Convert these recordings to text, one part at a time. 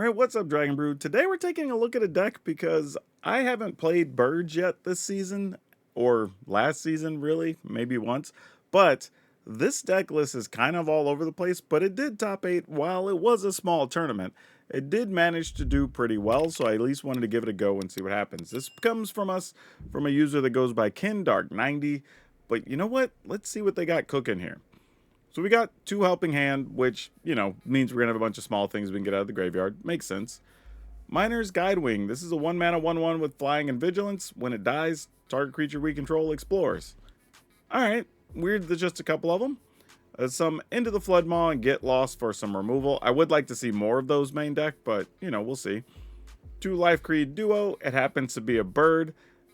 Alright, what's up, Dragon Brew? Today we're taking a look at a deck because I haven't played Birds yet this season, or last season, really, maybe once. But this deck list is kind of all over the place, but it did top 8 while it was a small tournament. It did manage to do pretty well, so I at least wanted to give it a go and see what happens. This comes from us, from a user that goes by KinDark90, but you know what? Let's see what they got cooking here. So we got 2 Helping Hand, which, means we're going to have a bunch of small things we can get out of the graveyard. Makes sense. Miner's Guidewing. This is a 1-mana 1/1 with Flying and Vigilance. When it dies, target creature we control explores. Alright, weird there's just a couple of them. Some Into the Floodmaw and Get Lost for some removal. I would like to see more of those main deck, but, we'll see. 2 Life Creed Duo. It happens to be a bird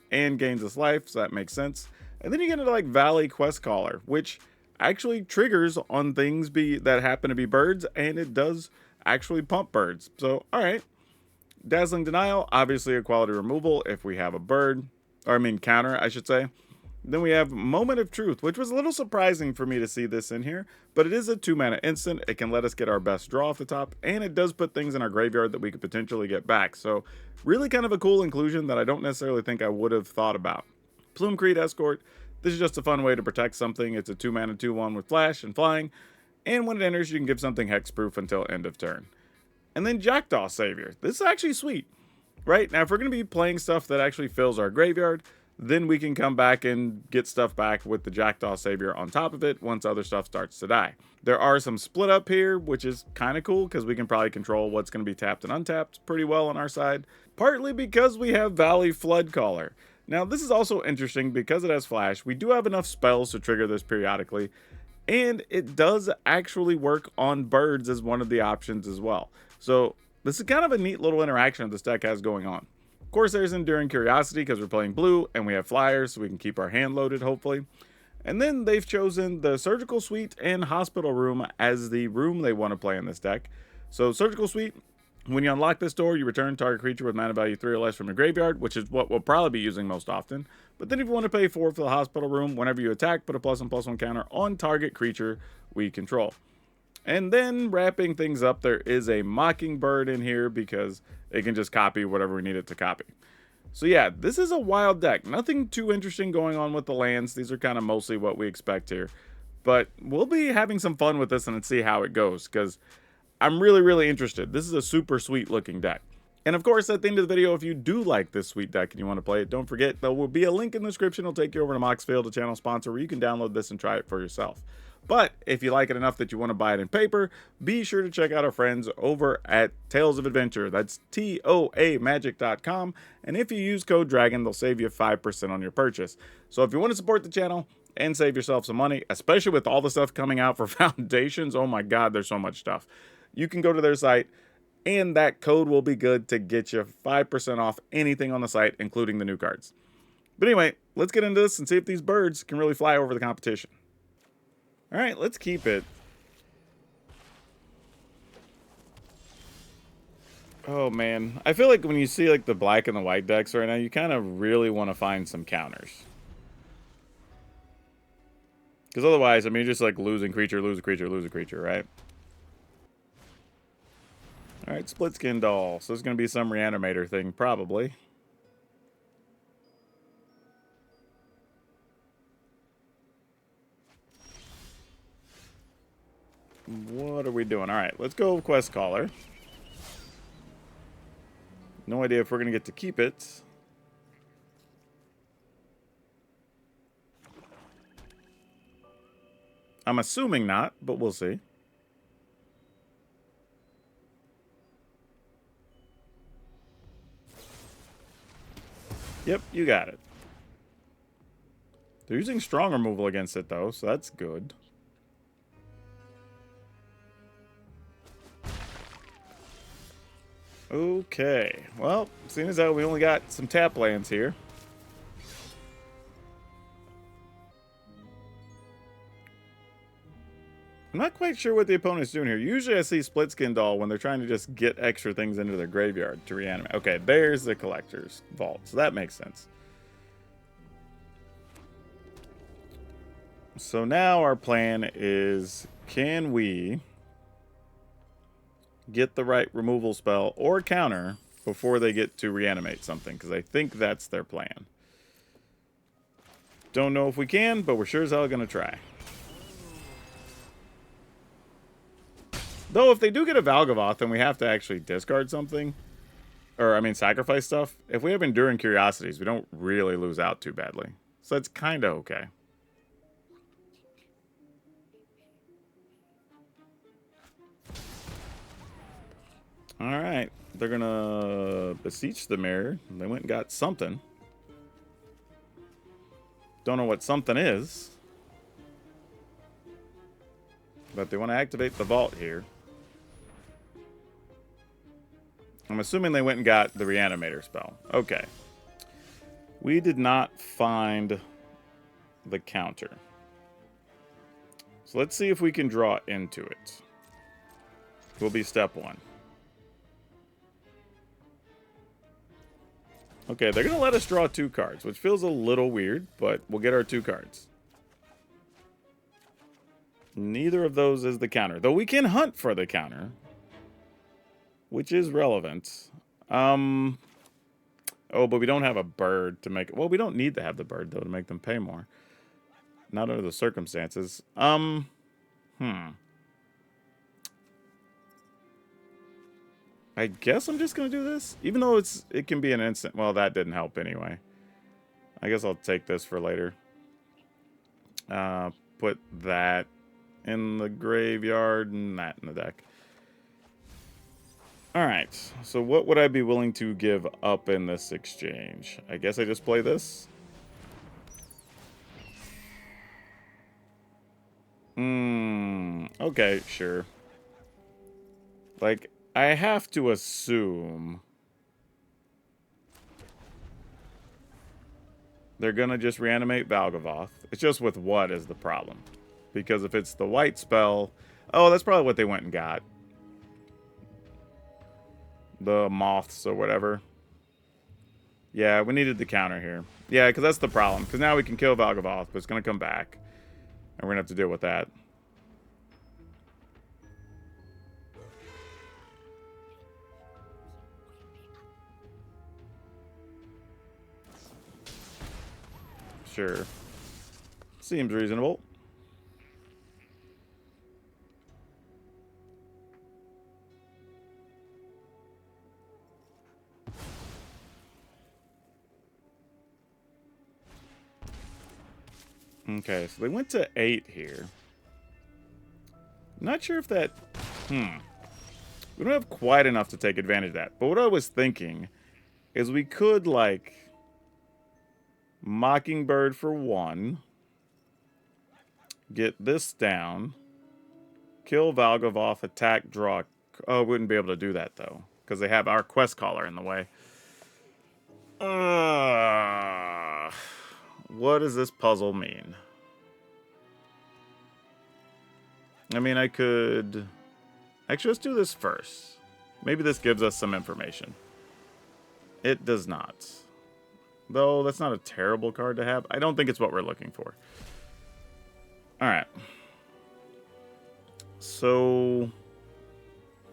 and gains us life, so that makes sense. And then you get into, like, Valley Quest Caller, which actually triggers on things that happen to be birds, and it does actually pump birds. So, alright. Dazzling Denial, obviously a quality removal if we have a bird, counter, I should say. Then we have Moment of Truth, which was a little surprising for me to see this in here, but it is a 2-mana instant. It can let us get our best draw off the top, and it does put things in our graveyard that we could potentially get back. So, really kind of a cool inclusion that I don't necessarily think I would have thought about. Plume-Creed Escort. This is just a fun way to protect something. It's a 2-mana 2/1 with flash and flying, and when it enters, you can give something hexproof until end of turn. And then Jackdaw Savior. This is actually sweet, right? Now, if we're going to be playing stuff that actually fills our graveyard, then we can come back and get stuff back with the Jackdaw Savior on top of it once other stuff starts to die. There are some split up here, which is kind of cool because we can probably control what's going to be tapped and untapped pretty well on our side, partly because we have Valley Flood Caller. Now, this is also interesting because it has flash. We do have enough spells to trigger this periodically, and it does actually work on birds as one of the options as well. So this is kind of a neat little interaction this deck has going on. Of course, there's Enduring Curiosity because we're playing blue and we have flyers, so we can keep our hand loaded, hopefully. And then they've chosen the Surgical Suite and Hospital Room as the room they want to play in this deck. So Surgical Suite, when you unlock this door, you return target creature with mana value 3 or less from your graveyard, which is what we'll probably be using most often. But then if you want to pay 4 for the Hospital Room, whenever you attack, put a +1/+1 counter on target creature we control. And then wrapping things up, there is a Mockingbird in here because it can just copy whatever we need it to copy. So yeah, this is a wild deck. Nothing too interesting going on with the lands. These are kind of mostly what we expect here. But we'll be having some fun with this and see how it goes because I'm really, really interested. This is a super sweet looking deck. And of course, at the end of the video, if you do like this sweet deck and you want to play it, don't forget there will be a link in the description. It'll take you over to Moxfield, a channel sponsor, where you can download this and try it for yourself. But if you like it enough that you want to buy it in paper, be sure to check out our friends over at Tales of Adventure. That's TOAmagic.com. And if you use code DRAGON, they'll save you 5% on your purchase. So if you want to support the channel and save yourself some money, especially with all the stuff coming out for Foundations, oh my God, there's so much stuff. You can go to their site, and that code will be good to get you 5% off anything on the site, including the new cards. But anyway, let's get into this and see if these birds can really fly over the competition. All right, let's keep it. Oh man, I feel like when you see like the black and the white decks right now, you kind of really want to find some counters. Because otherwise, you're just like losing creature, lose a creature, lose a creature, right? All right, Split Skin Doll. So there's going to be some Reanimator thing, probably. What are we doing? All right, let's go Quest Caller. No idea if we're going to get to keep it. I'm assuming not, but we'll see. Yep, you got it. They're using strong removal against it, though, so that's good. Okay, well, seeing as how we only got some tap lands here. I'm not quite sure what the opponent's doing here. Usually I see Split Skin Doll when they're trying to just get extra things into their graveyard to reanimate. Okay, there's the Collector's Vault, so that makes sense. So now our plan is, can we get the right removal spell or counter before they get to reanimate something, because I think that's their plan. Don't know if we can, but we're sure as hell going to try. Though if they do get a Valgavoth, then we have to actually discard something. Or, I mean, sacrifice stuff. If we have Enduring Curiosities, we don't really lose out too badly. So it's kind of okay. Alright. They're going to beseech the mirror. They went and got something. Don't know what something is. But they want to activate the vault here. I'm assuming they went and got the Reanimator spell. Okay. We did not find the counter. So let's see if we can draw into it. Will be step one. Okay, they're going to let us draw 2 cards, which feels a little weird, but we'll get our 2 cards. Neither of those is the counter, though we can hunt for the counter, which is relevant. Oh, but we don't have a bird to make it. Well, we don't need to have the bird, though, to make them pay more. Not under the circumstances. I guess I'm just going to do this. Even though it can be an instant. Well, that didn't help anyway. I guess I'll take this for later. Put that in the graveyard and that in the deck. Alright, so what would I be willing to give up in this exchange? I guess I just play this. Okay, sure. Like, I have to assume they're gonna just reanimate Valgavoth. It's just with what is the problem. Because if it's the white spell... Oh, that's probably what they went and got. The moths or whatever. Yeah, we needed the counter here. Yeah, because that's the problem. Because now we can kill Valgavoth, but it's going to come back. And we're going to have to deal with that. Sure. Seems reasonable. Okay, so they went to 8 here. Not sure if that... We don't have quite enough to take advantage of that. But what I was thinking is we could, like... Mockingbird for 1. Get this down. Kill Valgavoth, attack, draw... Oh, wouldn't be able to do that, though. Because they have our quest caller in the way. What does this puzzle mean? I mean, I could... Actually, let's do this first. Maybe this gives us some information. It does not. Though, that's not a terrible card to have. I don't think it's what we're looking for. Alright. So...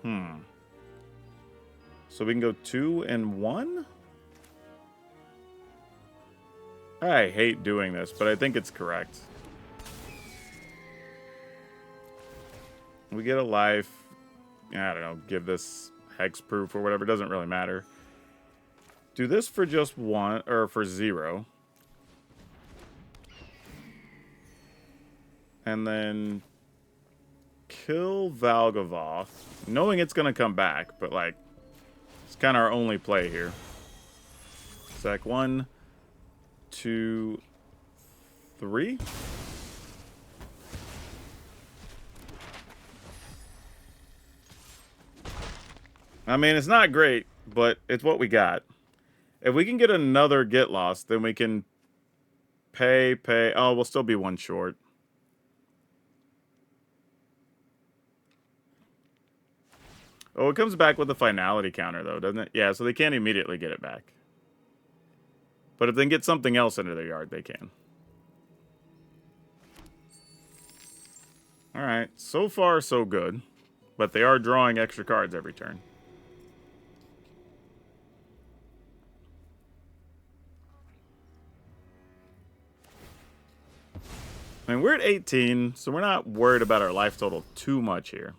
So we can go 2 and 1? I hate doing this, but I think it's correct. We get a life. I don't know, give this hexproof or whatever. Doesn't really matter. Do this for just 1, or for 0. And then kill Valgavoth, knowing it's going to come back, but like, it's kind of our only play here. Sack 1, 2, 3. I mean, it's not great, but it's what we got. If we can get another Get Lost, then we can pay. Oh, we'll still be 1 short. Oh, it comes back with the finality counter, though, doesn't it? Yeah, so they can't immediately get it back. But if they can get something else into their yard, they can. Alright, so far, so good. But they are drawing extra cards every turn. I mean, we're at 18, so we're not worried about our life total too much here.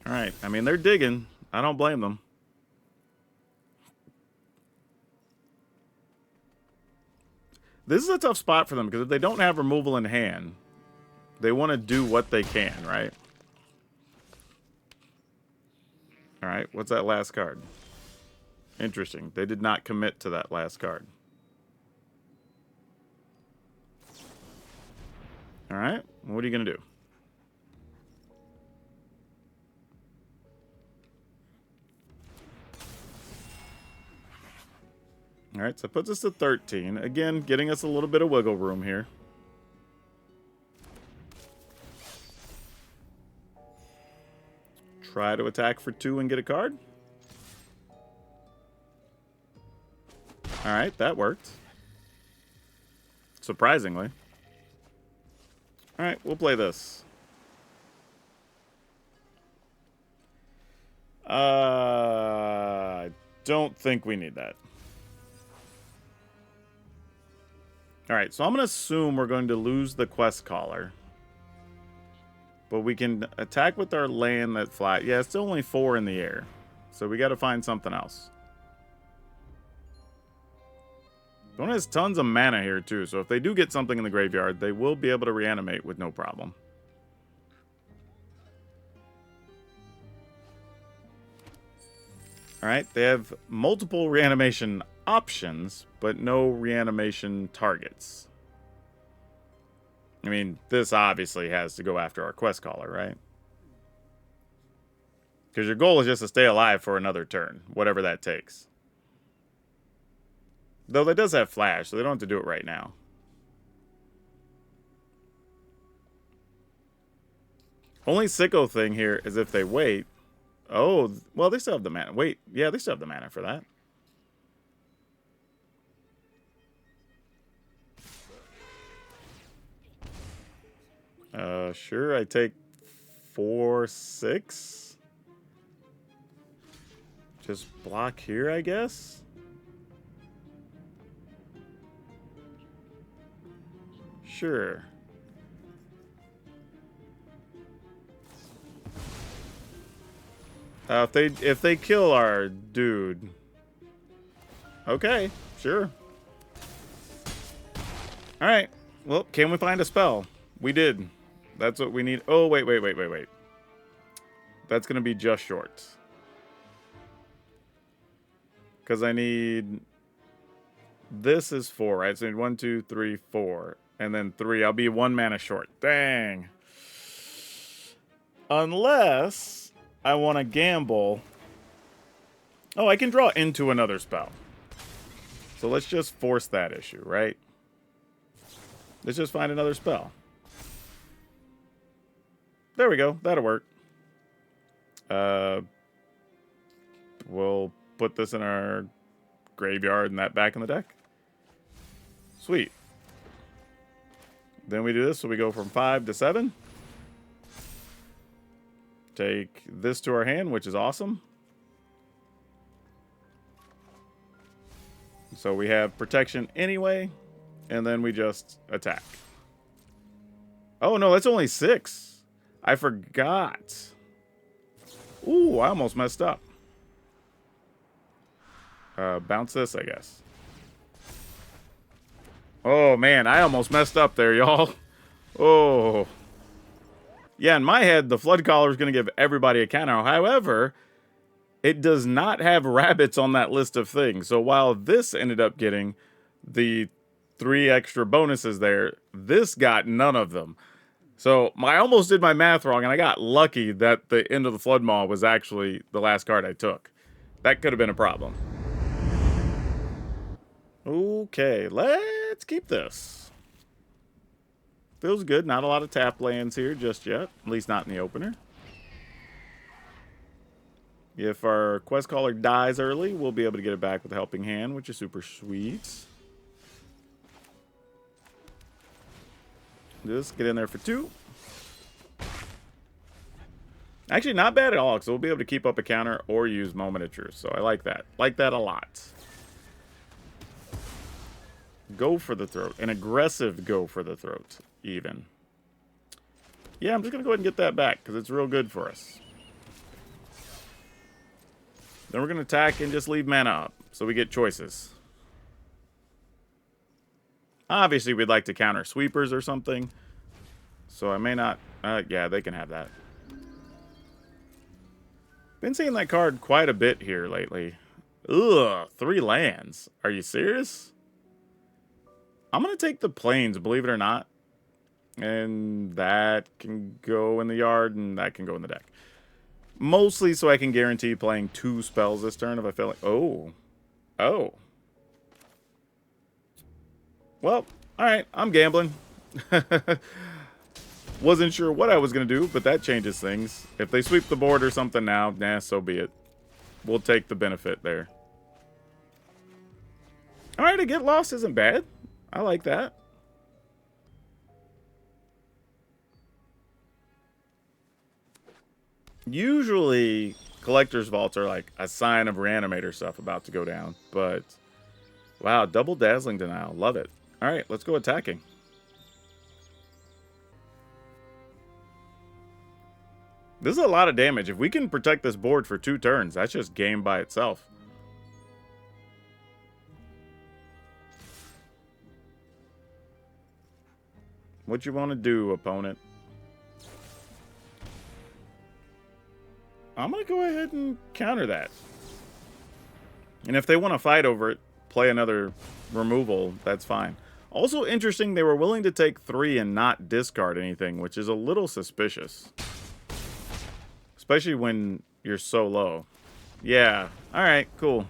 All right. I mean, they're digging. I don't blame them. This is a tough spot for them because if they don't have removal in hand, they want to do what they can, right? All right. What's that last card? Interesting. They did not commit to that last card. All right. What are you going to do? All right, so it puts us to 13. Again, getting us a little bit of wiggle room here. Try to attack for 2 and get a card. All right, that worked. Surprisingly. All right, we'll play this. I don't think we need that. All right, so I'm going to assume we're going to lose the Quest Caller. But we can attack with our land that flat. Yeah, it's still only 4 in the air. So we got to find something else. One has tons of mana here, too. So if they do get something in the graveyard, they will be able to reanimate with no problem. All right, they have multiple reanimation options, but no reanimation targets. I mean, this obviously has to go after our Quest Caller, right? Because your goal is just to stay alive for another turn, whatever that takes. Though that does have Flash, so they don't have to do it right now. Only sicko thing here is if they wait. Oh, well, they still have the mana. Wait, yeah, they still have the mana for that. Sure, I take 4, 6. Just block here, I guess. Sure. If they kill our dude. Okay, sure. All right. Well, can we find a spell? We did. That's what we need. Oh, wait. That's going to be just short. Because I need... This is 4, right? So I need 1, 2, 3, 4. And then 3. I'll be 1 mana short. Dang. Unless I want to gamble. Oh, I can draw into another spell. So let's just force that issue, right? Let's just find another spell. There we go. That'll work. We'll put this in our graveyard and that back in the deck. Sweet. Then we do this, so we go from 5 to 7. Take this to our hand, which is awesome. So we have protection anyway, and then we just attack. Oh, no, that's only 6. I forgot. Ooh, I almost messed up. Bounce this, I guess. Oh, man, I almost messed up there, y'all. Oh. Yeah, in my head, the Flood Collar is going to give everybody a counter. However, it does not have rabbits on that list of things. So while this ended up getting the 3 extra bonuses there, this got none of them. So I almost did my math wrong, and I got lucky that the end of the Flood Maw was actually the last card I took. That could have been a problem. Okay, let's keep this. Feels good. Not a lot of tap lands here just yet. At least not in the opener. If our quest caller dies early, we'll be able to get it back with a helping hand, which is super sweet. Just get in there for 2. Actually, not bad at all, because we'll be able to keep up a counter or use Moment of Truth. So I like that. Like that a lot. Go for the throat. An aggressive go for the throat, even. Yeah, I'm just going to go ahead and get that back, because it's real good for us. Then we're going to attack and just leave mana up, so we get choices. Obviously, we'd like to counter sweepers or something. So I may not... yeah, they can have that. Been seeing that card quite a bit here lately. Ugh, 3 lands. Are you serious? I'm going to take the plains, believe it or not. And that can go in the yard, and that can go in the deck. Mostly so I can guarantee playing 2 spells this turn if I feel like... Oh. Oh. Well, alright, I'm gambling. Wasn't sure what I was going to do, but that changes things. If they sweep the board or something now, nah, so be it. We'll take the benefit there. Alright, a get lost isn't bad. I like that. Usually, collector's vaults are like a sign of Reanimator stuff about to go down, but wow, double dazzling denial. Love it. Alright, let's go attacking. This is a lot of damage. If we can protect this board for 2 turns, that's just game by itself. What you want to do, opponent? I'm going to go ahead and counter that. And if they want to fight over it, play another removal, that's fine. Also interesting, they were willing to take 3 and not discard anything, which is a little suspicious. Especially when you're so low. Yeah. Alright, cool.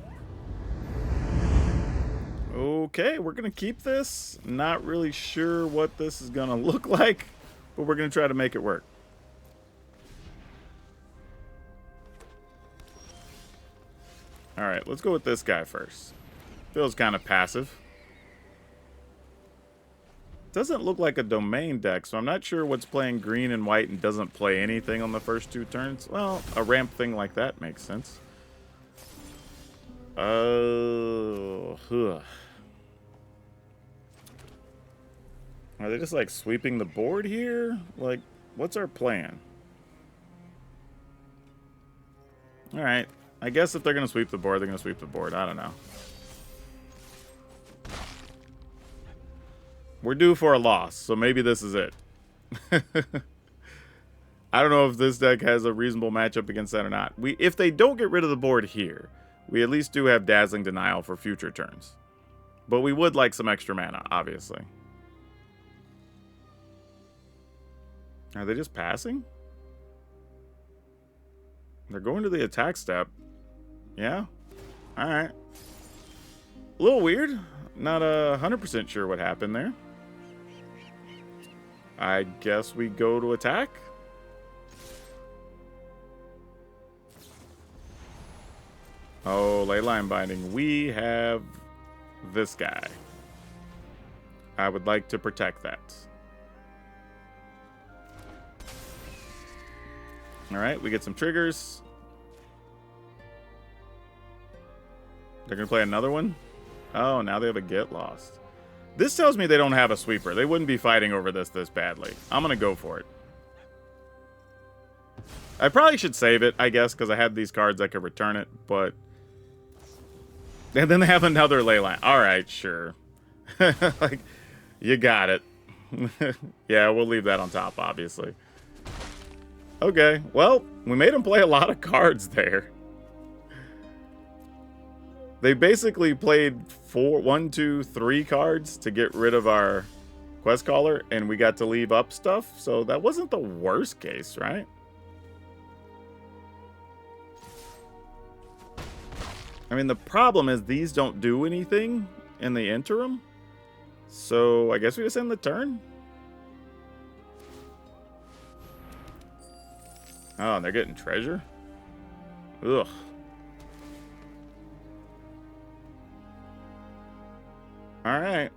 Okay, we're going to keep this. Not really sure what this is going to look like, but we're going to try to make it work. Alright, let's go with this guy first. Feels kind of passive. Doesn't look like a domain deck, so I'm not sure what's playing green and white and doesn't play anything on the first 2 turns. Well, a ramp thing like that makes sense. Are they just like sweeping the board here? Like, what's our plan? Alright, I guess if they're going to sweep the board, they're going to sweep the board. I don't know. We're due for a loss, so maybe this is it. I don't know if this deck has a reasonable matchup against that or not. If they don't get rid of the board here, we at least do have Dazzling Denial for future turns. But we would like some extra mana, obviously. Are they just passing? They're going to the attack step. Yeah? Alright. A little weird. Not 100% sure what happened there. I guess we go to attack. Oh, Leyline Binding. We have this guy. I would like to protect that. Alright, we get some triggers. They're going to play another one? Oh, now they have a Get Lost. This tells me they don't have a sweeper. They wouldn't be fighting over this badly. I'm going to go for it. I probably should save it, I guess, because I had these cards I could return it, but... And then they have another Leyline. Alright, sure. Like, you got it. Yeah, we'll leave that on top, obviously. Okay, well, we made them play a lot of cards there. They basically played 1, 2, 3 cards to get rid of our quest caller, and we got to leave up stuff, so that wasn't the worst case, right? I mean, the problem is these don't do anything in the interim, so I guess we just end the turn. Oh, and they're getting treasure? Ugh. Alright.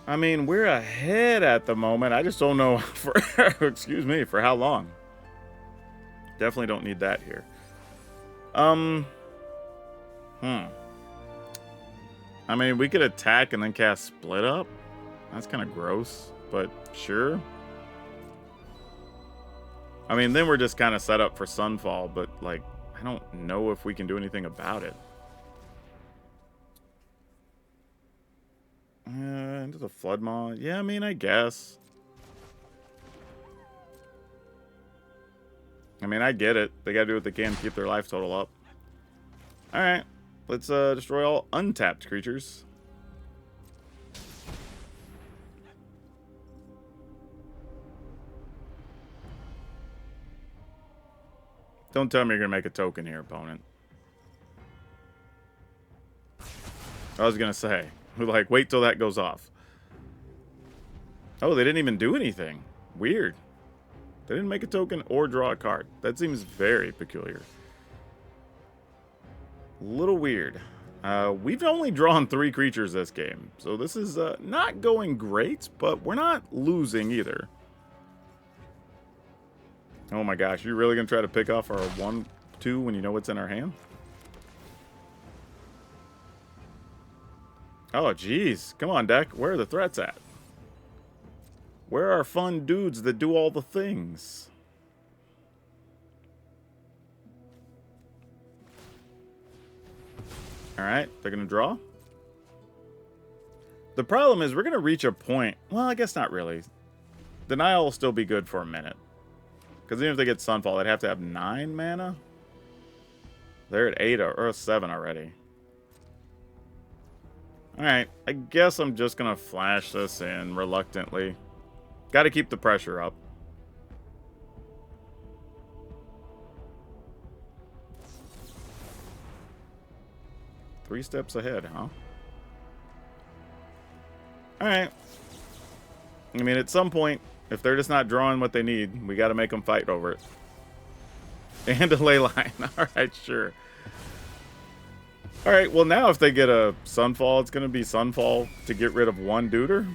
I mean, we're ahead at the moment. I just don't know for, excuse me, for how long. Definitely don't need that here. I mean, we could attack and then cast Split Up. That's kind of gross, but sure. I mean, then we're just kind of set up for Sunfall, but, like, I don't know if we can do anything about it. Into the Flood Maw. Yeah, I mean, I guess. I mean, I get it. They gotta do what they can to keep their life total up. Alright. Let's destroy all untapped creatures. Don't tell me you're gonna make a token here, opponent. I was gonna say, like, wait till that goes off. Oh, they didn't even do anything. Weird. They didn't make a token or draw a card. That seems very peculiar. A little weird. We've only drawn 3 creatures this game, so this is not going great, but we're not losing either. Oh my gosh, you're really going to try to pick off our 1/2 when you know what's in our hand? Oh, geez. Come on, deck. Where are the threats at? Where are fun dudes that do all the things? Alright, they're going to draw. The problem is we're going to reach a point. Well, I guess not really. Denial will still be good for a minute. Because even if they get Sunfall, they'd have to have 9 mana. They're at 8 or 7 already. Alright, I guess I'm just going to flash this in reluctantly. Got to keep the pressure up. Three steps ahead, huh? Alright. I mean, at some point, if they're just not drawing what they need, we got to make them fight over it. And a ley line. Alright, sure. Alright, well now if they get a Sunfall, it's going to be Sunfall to get rid of 1 duder.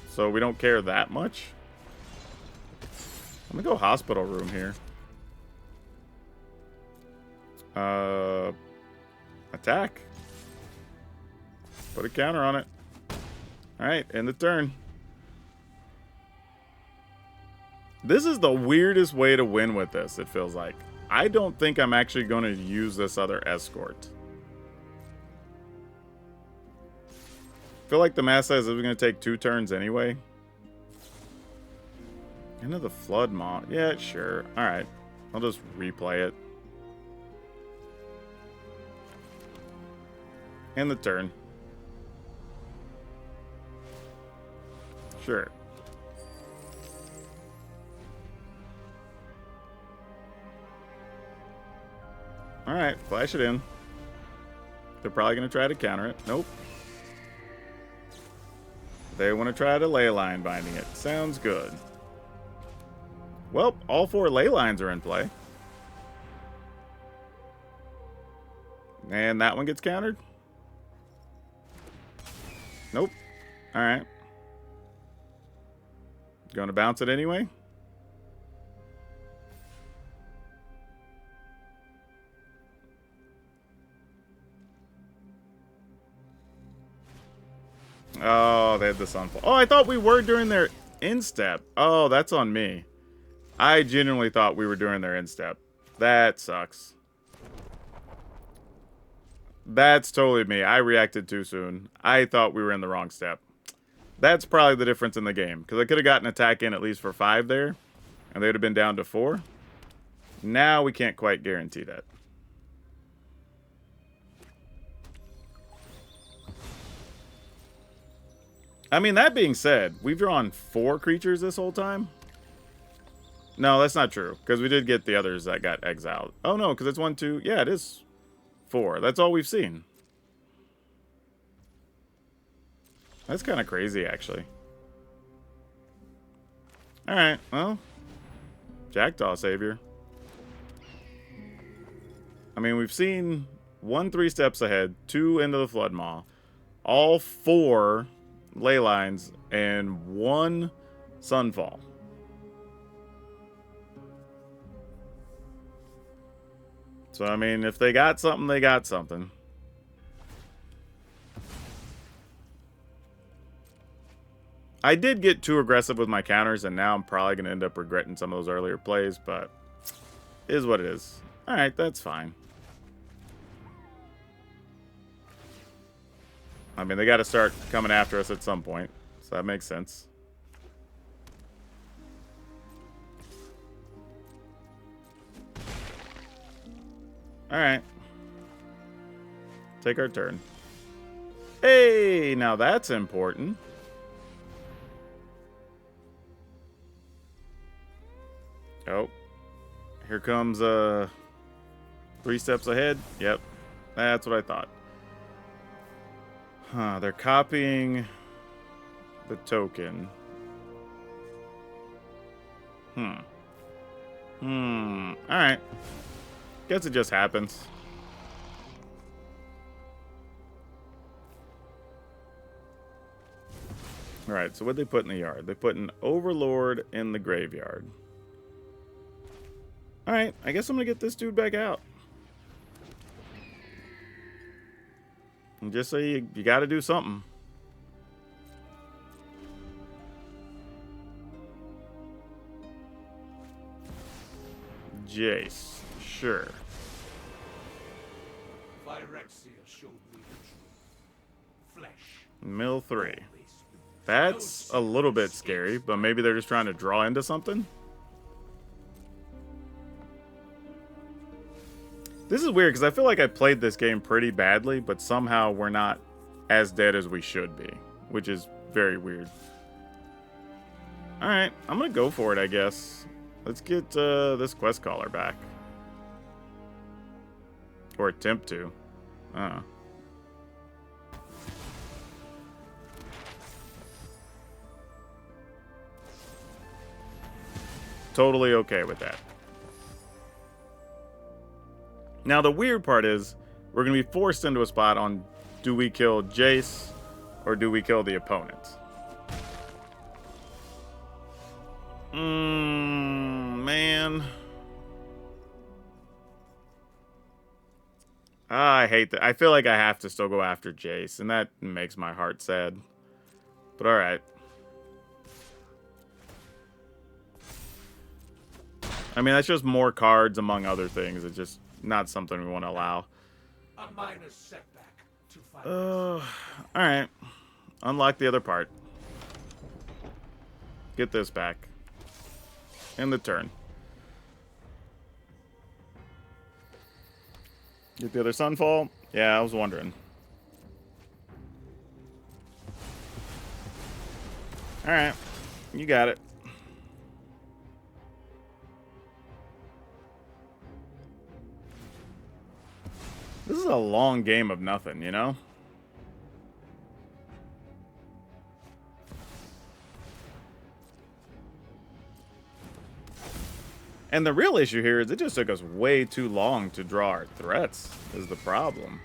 So we don't care that much. I'm going to go Hospital Room here. Attack. Put a counter on it. Alright, end the turn. This is the weirdest way to win with this, it feels like. I don't think I'm actually going to use this other escort. I feel like the math says it was going to take 2 turns anyway. Into the Flood Maw. Yeah, sure. Alright. I'll just replay it. End the turn. Sure. Alright, flash it in. They're probably going to try to counter it. Nope. They want to try to ley line binding it. Sounds good. Well, all 4 ley lines are in play. And that one gets countered? Nope. Alright. Going to bounce it anyway? Oh, they had the Sunfall. Oh, I thought we were during their instep. Oh, that's on me. I genuinely thought we were during their instep. That sucks. That's totally me. I reacted too soon. I thought we were in the wrong step. That's probably the difference in the game. Because I could have gotten an attack in at least for 5 there. And they would have been down to 4. Now we can't quite guarantee that. I mean, that being said, we've drawn 4 creatures this whole time. No, that's not true. Because we did get the others that got exiled. Oh, no, because it's 1, 2. Yeah, it is 4. That's all we've seen. That's kind of crazy, actually. Alright, well. Jackdaw Savior. I mean, we've seen 1 3 steps ahead, 2 into the Flood Maw, all 4 ley lines, and 1 Sunfall. So, I mean, if they got something, they got something. I did get too aggressive with my counters, and now I'm probably going to end up regretting some of those earlier plays, but it is what it is. Alright, that's fine. I mean, they got to start coming after us at some point, so that makes sense. Alright. Take our turn. Hey, now that's important. Oh. Here comes 3 steps ahead. Yep. That's what I thought. Huh, they're copying the token. Alright. Guess it just happens. Alright, so what'd they put in the yard? They put an Overlord in the graveyard. Alright, I guess I'm gonna get this dude back out. And just say you gotta do something. Jace. Sure. Mill 3. That's a little bit scary, but maybe they're just trying to draw into something. This is weird because I feel like I played this game pretty badly, but somehow we're not as dead as we should be, which is very weird. Alright, I'm going to go for it, I guess. Let's get this quest caller back. Or attempt to. Totally okay with that. Now, the weird part is, we're going to be forced into a spot on, do we kill Jace, or do we kill the opponent? Man. I hate that. I feel like I have to still go after Jace, and that makes my heart sad. But alright. I mean, that's just more cards among other things. It's just not something we want to allow. A minor setback to fight. Alright. Unlock the other part. Get this back. End the turn. Get the other Sunfall? Yeah, I was wondering. Alright. You got it. This is a long game of nothing, you know? And the real issue here is it just took us way too long to draw our threats, is the problem.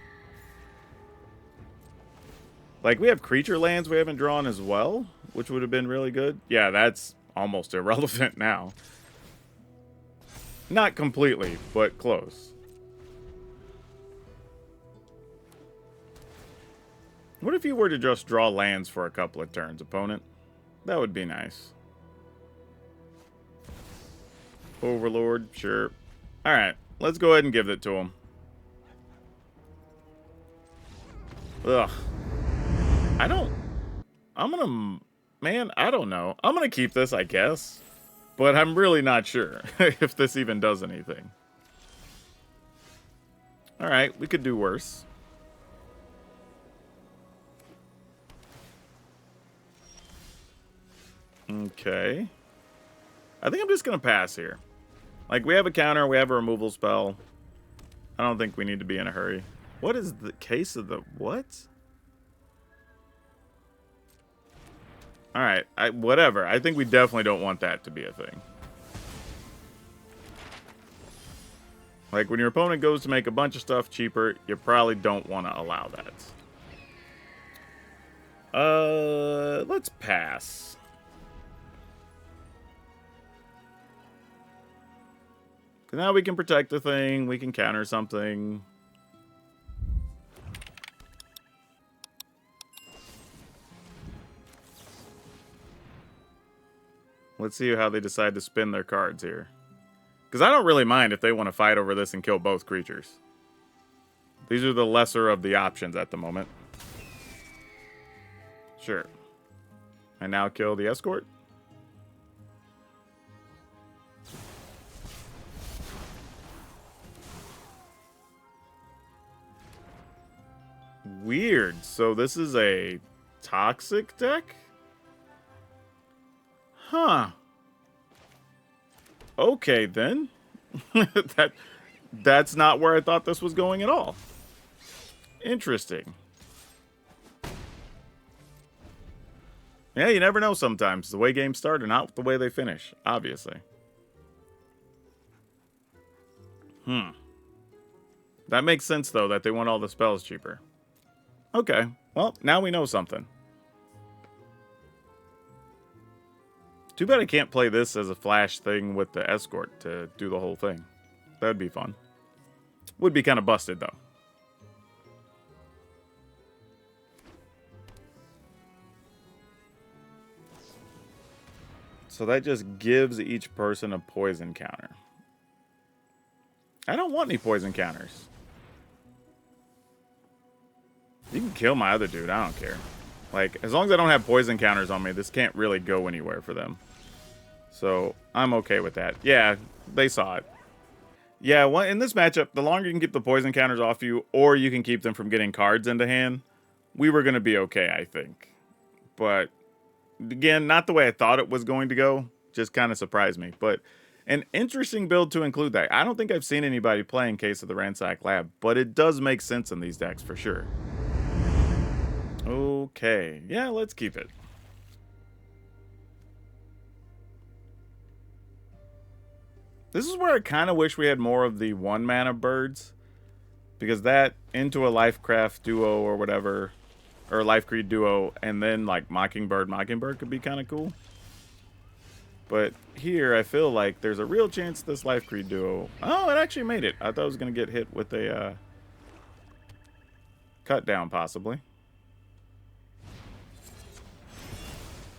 Like, we have creature lands we haven't drawn as well, which would have been really good. Yeah, that's almost irrelevant now. Not completely, but close. What if you were to just draw lands for a couple of turns, opponent? That would be nice. Overlord, sure. Alright, let's go ahead and give it to him. Ugh. I don't know. I'm gonna keep this, I guess. But I'm really not sure if this even does anything. Alright, we could do worse. Okay. I think I'm just going to pass here. Like, we have a counter, we have a removal spell. I don't think we need to be in a hurry. What is the case of the... what? Alright, whatever. I think we definitely don't want that to be a thing. Like, when your opponent goes to make a bunch of stuff cheaper, you probably don't want to allow that. Let's pass. Now we can protect the thing. We can counter something. Let's see how they decide to spin their cards here. Because I don't really mind if they want to fight over this and kill both creatures. These are the lesser of the options at the moment. Sure. And now kill the escort. Weird. So this is a toxic deck? Huh. Okay, then. That's not where I thought this was going at all. Interesting. Yeah, you never know sometimes. The way games start and not the way they finish, obviously. That makes sense, though, that they want all the spells cheaper. Okay, well, now we know something. Too bad I can't play this as a flash thing with the escort to do the whole thing. That'd be fun. Would be kind of busted, though. So that just gives each person a poison counter. I don't want any poison counters. You can kill my other dude, I don't care. Like, as long as I don't have poison counters on me, this can't really go anywhere for them. So, I'm okay with that. Yeah, they saw it. Yeah, well, in this matchup, the longer you can keep the poison counters off you, or you can keep them from getting cards into hand, we were going to be okay, I think. But, again, not the way I thought it was going to go. Just kind of surprised me. But, an interesting build to include that. I don't think I've seen anybody play in Case of the Ransack Lab, but it does make sense in these decks for sure. Okay, yeah, let's keep it. This is where I kind of wish we had more of the 1-mana birds. Because that into a Lifecraft duo or whatever, or Life Creed duo, and then like Mockingbird could be kind of cool. But here, I feel like there's a real chance this Life Creed duo... Oh, it actually made it. I thought it was going to get hit with a cut down, possibly.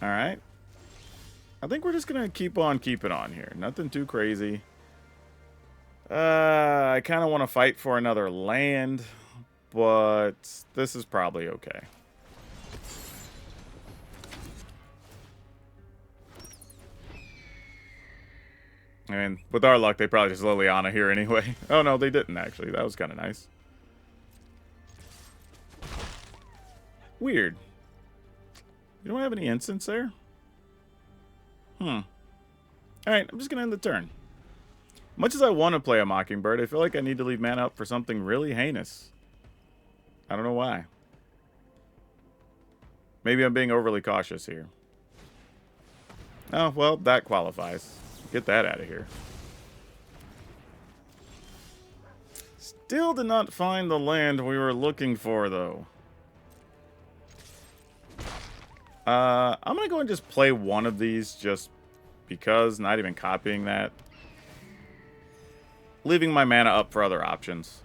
Alright. I think we're just going to keep on keeping on here. Nothing too crazy. I kind of want to fight for another land, but this is probably okay. I mean, with our luck, they probably just Liliana here anyway. Oh, no, they didn't, actually. That was kind of nice. Weird. You don't have any instants there? Alright, I'm just going to end the turn. Much as I want to play a Mockingbird, I feel like I need to leave mana up for something really heinous. I don't know why. Maybe I'm being overly cautious here. Oh, well, that qualifies. Get that out of here. Still did not find the land we were looking for, though. I'm going to go and just play one of these just because, not even copying that. Leaving my mana up for other options.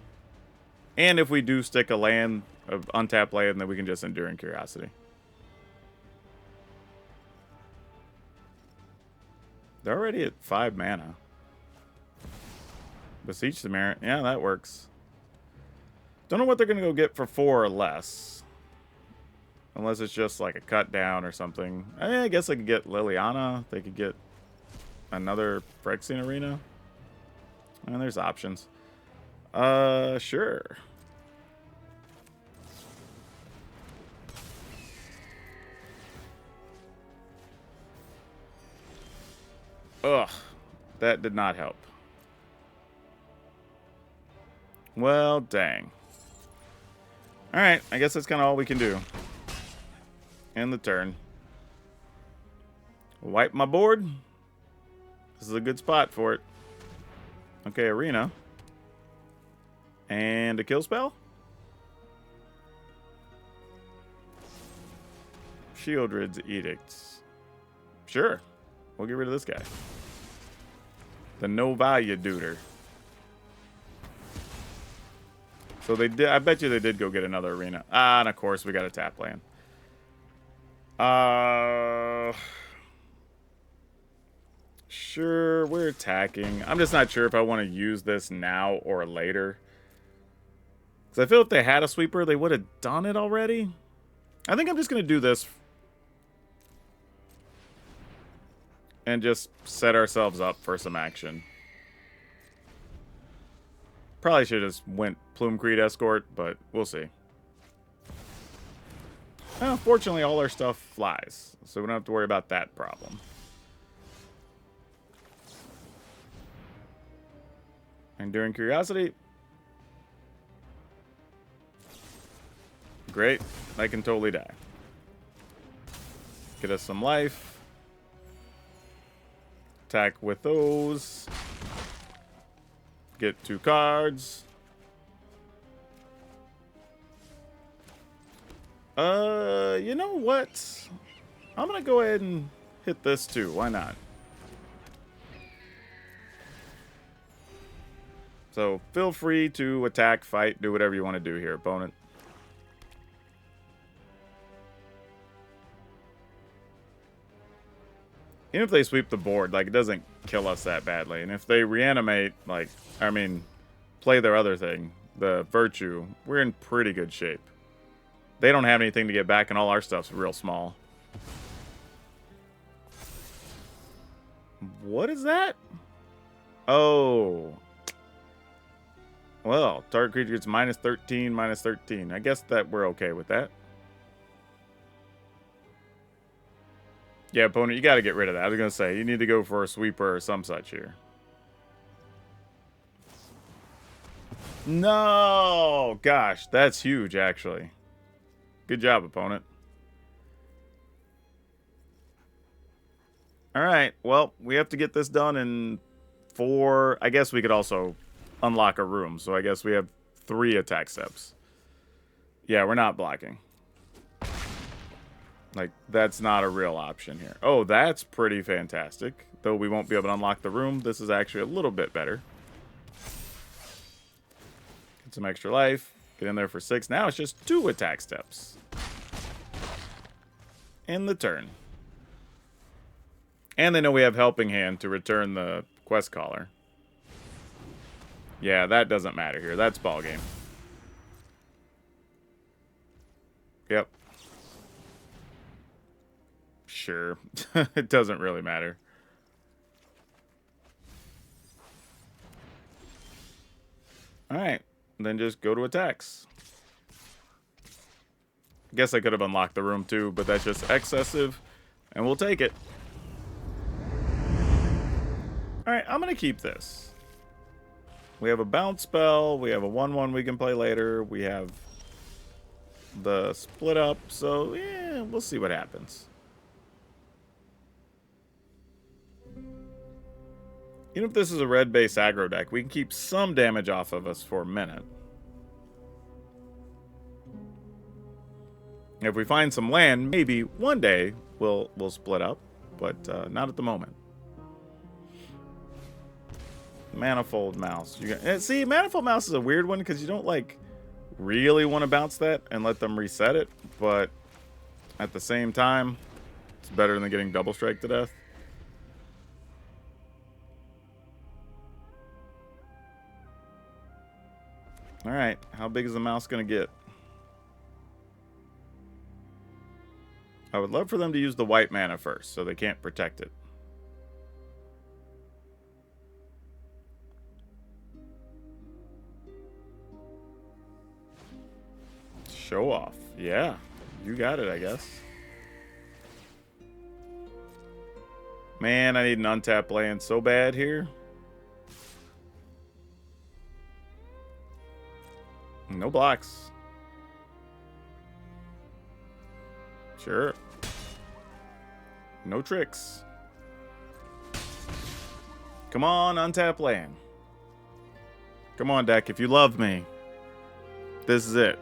And if we do stick a land, an untapped land, then we can just Enduring Curiosity. They're already at 5 mana. Beseech the Merit. Yeah, that works. Don't know what they're going to go get for 4 or less. Unless it's just like a cut down or something. I guess they could get Liliana. They could get another Phyrexian Arena. And there's options. Sure. Ugh. That did not help. Well, dang. Alright, I guess that's kind of all we can do. End the turn. Wipe my board. This is a good spot for it. Okay, Arena. And a kill spell? Shieldred's Edicts. Sure. We'll get rid of this guy. The no value duder. So they did. I bet you they did go get another arena. Ah, and of course we got a tap land. Sure, we're attacking. I'm just not sure if I want to use this now or later. Because I feel if they had a sweeper, they would have done it already. I think I'm just going to do this. And just set ourselves up for some action. Probably should have just went Plume Creed Escort, but we'll see. Well, fortunately, all our stuff flies, so we don't have to worry about that problem. Enduring Curiosity. Great. I can totally die. Get us some life. Attack with those. Get 2 cards. You know what? I'm gonna go ahead and hit this too. Why not? So feel free to attack, fight, do whatever you want to do here, opponent. Even if they sweep the board, like, it doesn't kill us that badly. And if they reanimate, like, I mean, play their other thing, the Virtue, we're in pretty good shape. They don't have anything to get back, and all our stuff's real small. What is that? Oh. Well, target creature gets -13, -13. I guess that we're okay with that. Yeah, opponent, you got to get rid of that. I was going to say, you need to go for a sweeper or some such here. No! Gosh, that's huge, actually. Good job, opponent. Alright, well, we have to get this done in 4... I guess we could also unlock a room, so I guess we have 3 attack steps. Yeah, we're not blocking. Like, that's not a real option here. Oh, that's pretty fantastic. Though we won't be able to unlock the room, this is actually a little bit better. Get some extra life. Get in there for 6. Now it's just 2 attack steps. In the turn. And they know we have Helping Hand to return the Quest Caller. Yeah, that doesn't matter here. That's ballgame. Yep. Sure. It doesn't really matter. Alright. Then just go to attacks. Guess I could have unlocked the room too, but that's just excessive. And we'll take it. Alright, I'm going to keep this. We have a bounce spell. We have a 1/1 we can play later. We have the split up. So, yeah, we'll see what happens. Even if this is a red base aggro deck, we can keep some damage off of us for a minute. If we find some land, maybe one day we'll split up, but not at the moment. Manifold Mouse. See, Manifold Mouse is a weird one because you don't like really want to bounce that and let them reset it, but at the same time, it's better than getting double strike to death. Alright, how big is the mouse going to get? I would love for them to use the white mana first, so they can't protect it. Show off. Yeah, you got it, I guess. Man, I need an untap land so bad here. No blocks. Sure. No tricks. Come on, untap land. Come on, deck, if you love me. This is it.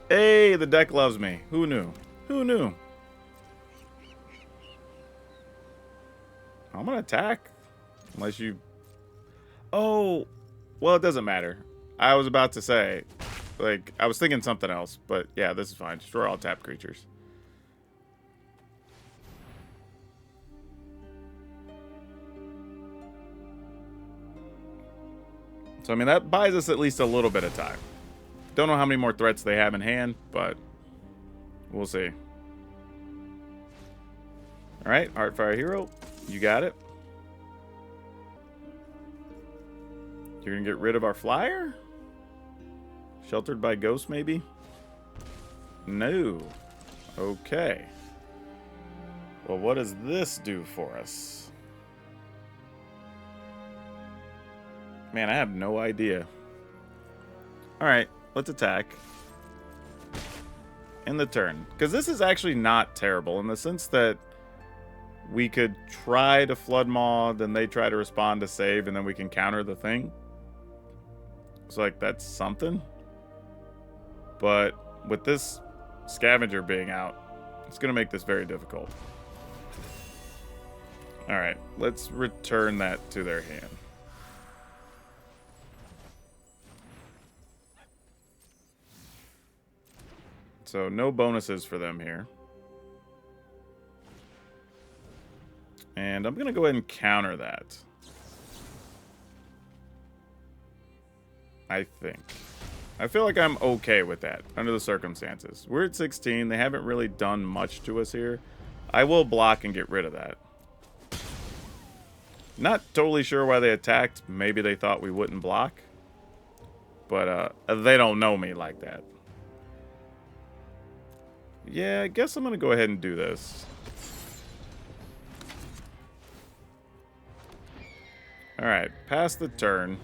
Hey, the deck loves me. Who knew? Who knew? I'm gonna attack. Unless you... Oh, well, it doesn't matter. I was about to say, like, I was thinking something else, but yeah, this is fine. Destroy all tap creatures. So, I mean, that buys us at least a little bit of time. Don't know how many more threats they have in hand, but we'll see. All right, Heartfire Hero, you got it. You're going to get rid of our flyer? Sheltered by Ghost, maybe? No. Okay. Well, what does this do for us? Man, I have no idea. Alright, let's attack. In the turn. Because this is actually not terrible in the sense that we could try to Flood Maw, then they try to respond to save, and then we can counter the thing. So, like, that's something. But with this Scavenger being out, it's going to make this very difficult. Alright, let's return that to their hand. So no bonuses for them here. And I'm going to go ahead and counter that. I think. I feel like I'm okay with that under the circumstances. We're at 16. They haven't really done much to us here. I will block and get rid of that. Not totally sure why they attacked. Maybe they thought we wouldn't block. But they don't know me like that. Yeah, I guess I'm going to go ahead and do this. Alright, pass the turn.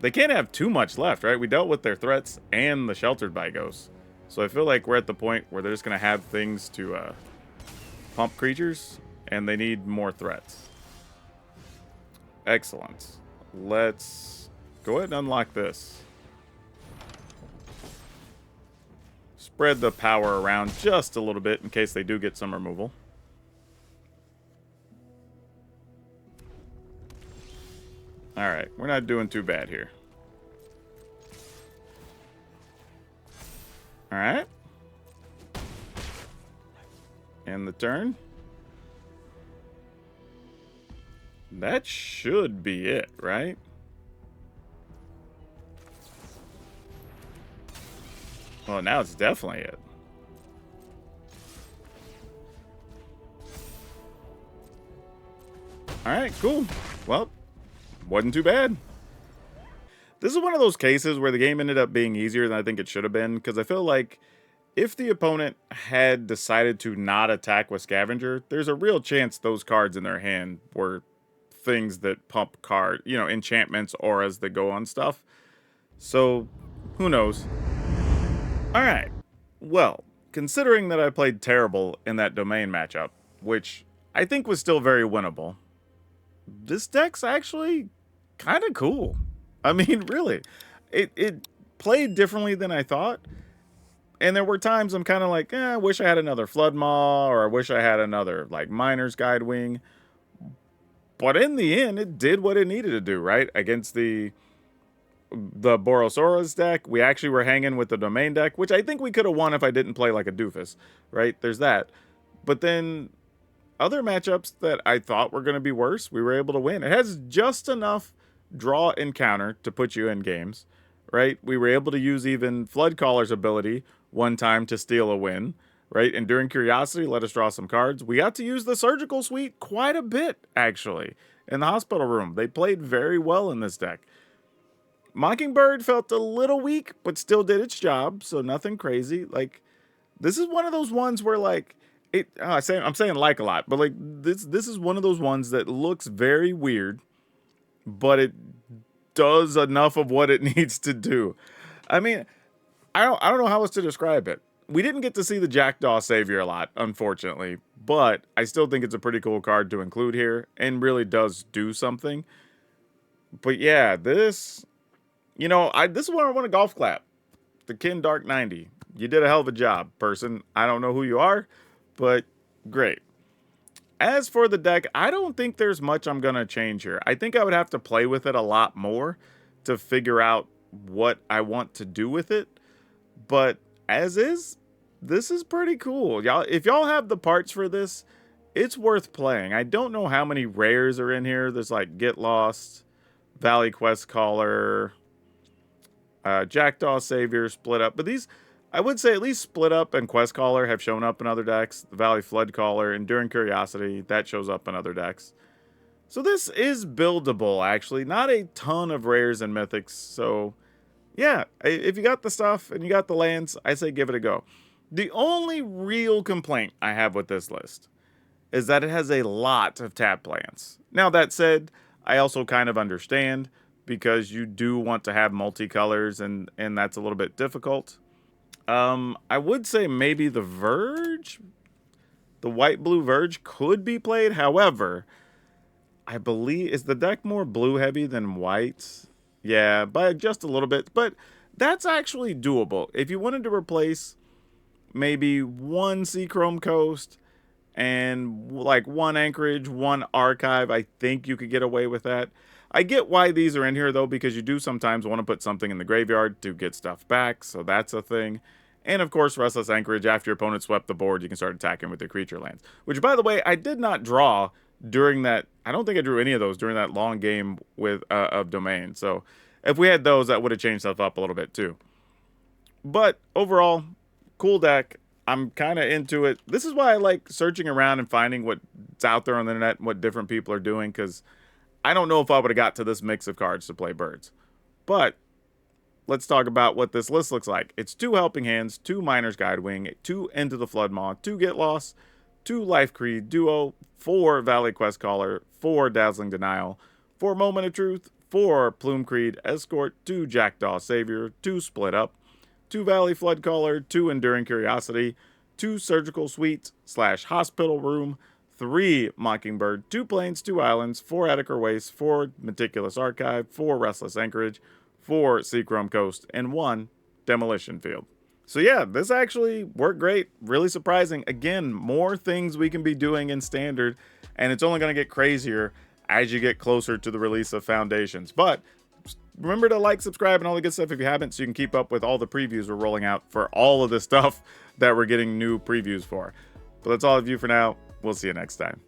They can't have too much left, right? We dealt with their threats and the Sheltered by Ghosts. So I feel like we're at the point where they're just going to have things to pump creatures, and they need more threats. Excellent. Let's go ahead and unlock this. Spread the power around just a little bit in case they do get some removal. Alright, we're not doing too bad here. Alright. And the turn. That should be it, right? Well, now it's definitely it. Alright, cool. Well, wasn't too bad. This is one of those cases where the game ended up being easier than I think it should have been, because I feel like if the opponent had decided to not attack with Scavenger, there's a real chance those cards in their hand were things that pump enchantments, auras that go on stuff. So, who knows? Alright, well, considering that I played terrible in that domain matchup, which I think was still very winnable, this deck's actually kind of cool. I mean, really. It played differently than I thought, and there were times I'm kind of like, I wish I had another Flood Maw, or I wish I had another, like, Miner's Guidewing. But in the end, it did what it needed to do, right? Against the Boros Auras deck, we actually were hanging with the domain deck, which I think we could have won if I didn't play like a doofus, right? There's that. But then other matchups that I thought were going to be worse, we were able to win. It has just enough draw and counter to put you in games, right? We were able to use even Floodcaller's ability one time to steal a win, right? And during Curiosity, let us draw some cards. We got to use the Surgical Suite quite a bit, actually, in the hospital room. They played very well in this deck. Mockingbird felt a little weak, but still did its job, so nothing crazy. Like, this is one of those ones where, like, I'm saying like a lot, but like this is one of those ones that looks very weird, but it does enough of what it needs to do. I mean, I don't know how else to describe it. We didn't get to see the Jackdaw Savior a lot, unfortunately, but I still think it's a pretty cool card to include here and really does do something. But yeah, this You know, this is where I want a golf clap. The Kin Dark 90. You did a hell of a job, person. I don't know who you are, but great. As for the deck, I don't think there's much I'm going to change here. I think I would have to play with it a lot more to figure out what I want to do with it. But as is, this is pretty cool. Y'all, if y'all have the parts for this, it's worth playing. I don't know how many rares are in here. There's like Get Lost, Valley Quest Caller, Jackdaw Savior, Split Up. But these, I would say at least Split Up and Quest Caller have shown up in other decks. The Valley Flood Caller, Enduring Curiosity, that shows up in other decks. So this is buildable, actually. Not a ton of rares and mythics. So yeah, if you got the stuff and you got the lands, I say give it a go. The only real complaint I have with this list is that it has a lot of tap lands. Now that said, I also kind of understand because you do want to have multicolors and that's a little bit difficult. I would say maybe the Verge, the white-blue Verge could be played. However, I believe, is the deck more blue heavy than white? Yeah, by just a little bit, but that's actually doable. If you wanted to replace maybe one Seachrome Coast and like one Anchorage, one Archive, I think you could get away with that. I get why these are in here though, because you do sometimes want to put something in the graveyard to get stuff back, so that's a thing. And of course, Restless Anchorage, after your opponent swept the board, you can start attacking with your creature lands. Which, by the way, I did not draw during that. I don't think I drew any of those during that long game with of Domain. So if we had those, that would have changed stuff up a little bit too. But overall, cool deck. I'm kind of into it. This is why I like searching around and finding what's out there on the internet and what different people are doing, because I don't know if I would have got to this mix of cards to play birds. But let's talk about what this list looks like. It's 2 Helping Hands, 2 Miner's Guidewing, 2 Into the Floodmaw, 2 Get Lost, 2 Life Creed Duo, 4 Valley Quest Caller, 4 Dazzling Denial, 4 Moment of Truth, 4 Plume Creed Escort, 2 Jackdaw Savior, 2 Split Up, 2 Valley Flood Caller, 2 Enduring Curiosity, 2 Surgical Suite / Hospital Room, 3 Mockingbird, 2 Plains, 2 Islands, 4 Attica Waste, 4 Meticulous Archive, 4 Restless Anchorage, 4 Seachrome Coast, and 1 Demolition Field. So yeah, this actually worked great. Really surprising. Again, more things we can be doing in Standard, and it's only going to get crazier as you get closer to the release of Foundations. But remember to like, subscribe, and all the good stuff if you haven't, so you can keep up with all the previews we're rolling out for all of the stuff that we're getting new previews for. But that's all of you for now. We'll see you next time.